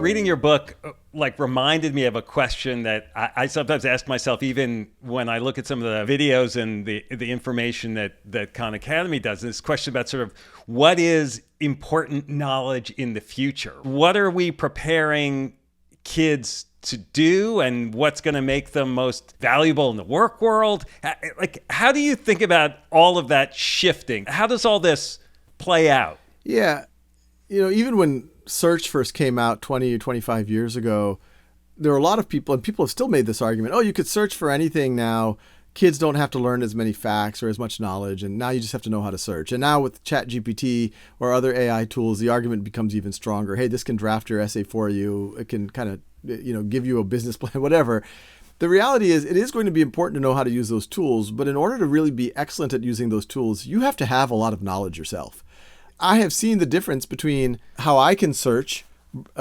Reading your book reminded me of a question that I sometimes ask myself, even when I look at some of the videos and the information that Khan Academy does. And this question about sort of what is important knowledge in the future? What are we preparing kids to do, and what's going to make them most valuable in the work world? How do you think about all of that shifting? How does all this play out? Yeah. Even when search first came out 20 or 25 years ago, there were a lot of people, and people have still made this argument, you could search for anything now. Kids don't have to learn as many facts or as much knowledge, and now you just have to know how to search. And now with ChatGPT or other AI tools, the argument becomes even stronger. Hey, this can draft your essay for you. It can kind of give you a business plan, whatever. The reality is it is going to be important to know how to use those tools, but in order to really be excellent at using those tools, you have to have a lot of knowledge yourself. I have seen the difference between how I can search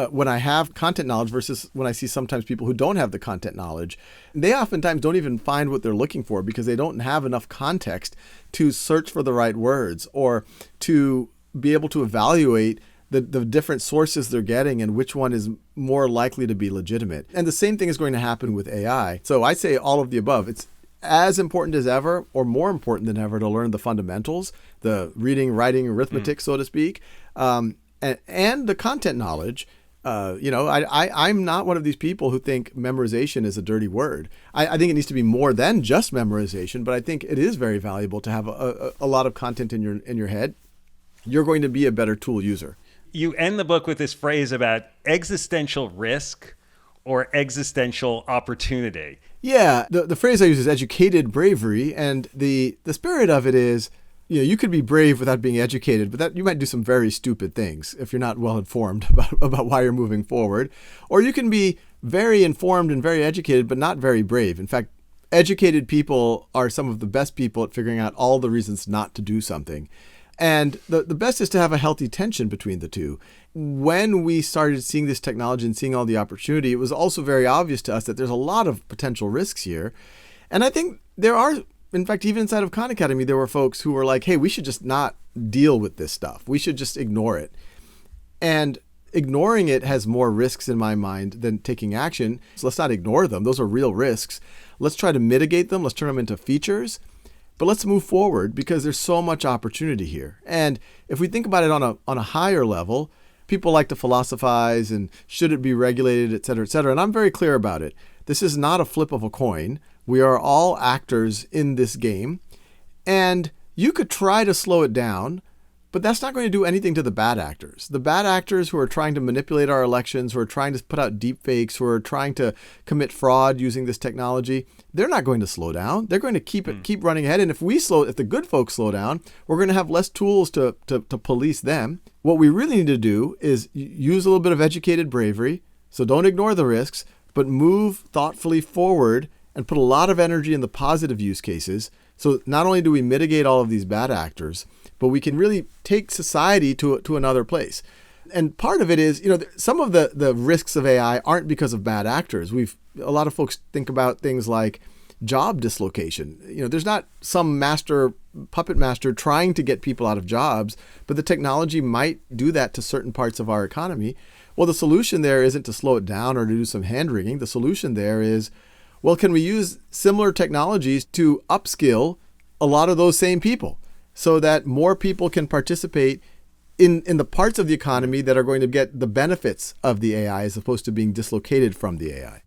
when I have content knowledge versus when I see sometimes people who don't have the content knowledge. They oftentimes don't even find what they're looking for because they don't have enough context to search for the right words or to be able to evaluate the different sources they're getting and which one is more likely to be legitimate. And the same thing is going to happen with AI. So I say all of the above. It's as important as ever, or more important than ever, to learn the fundamentals, the reading, writing, arithmetic, so to speak, and the content knowledge. I'm not one of these people who think memorization is a dirty word. I think it needs to be more than just memorization, but I think it is very valuable to have a lot of content in your head. You're going to be a better tool user. You end the book with this phrase about existential risk or existential opportunity. Yeah, the phrase I use is educated bravery, and the spirit of it is, you could be brave without being educated, but that you might do some very stupid things if you're not well informed about why you're moving forward. Or you can be very informed and very educated, but not very brave. In fact, educated people are some of the best people at figuring out all the reasons not to do something. And the best is to have a healthy tension between the two. When we started seeing this technology and seeing all the opportunity, it was also very obvious to us that there's a lot of potential risks here. And I think there are, in fact, even inside of Khan Academy, there were folks who were like, hey, we should just not deal with this stuff. We should just ignore it. And ignoring it has more risks in my mind than taking action. So let's not ignore them. Those are real risks. Let's try to mitigate them. Let's turn them into features. But let's move forward because there's so much opportunity here. And if we think about it on a higher level, people like to philosophize and should it be regulated, et cetera, et cetera. And I'm very clear about it. This is not a flip of a coin. We are all actors in this game. And you could try to slow it down, but that's not going to do anything to the bad actors. The bad actors who are trying to manipulate our elections, who are trying to put out deep fakes, who are trying to commit fraud using this technology, they're not going to slow down. They're going to keep running ahead. And if the good folks slow down, we're going to have less tools to police them. What we really need to do is use a little bit of educated bravery. So don't ignore the risks, but move thoughtfully forward and put a lot of energy in the positive use cases. So not only do we mitigate all of these bad actors, but we can really take society to another place. And part of it is, some of the risks of AI aren't because of bad actors. A lot of folks think about things like job dislocation. There's not some puppet master trying to get people out of jobs, but the technology might do that to certain parts of our economy. Well, the solution there isn't to slow it down or to do some hand-wringing. The solution there is, well, can we use similar technologies to upskill a lot of those same people so that more people can participate in the parts of the economy that are going to get the benefits of the AI as opposed to being dislocated from the AI?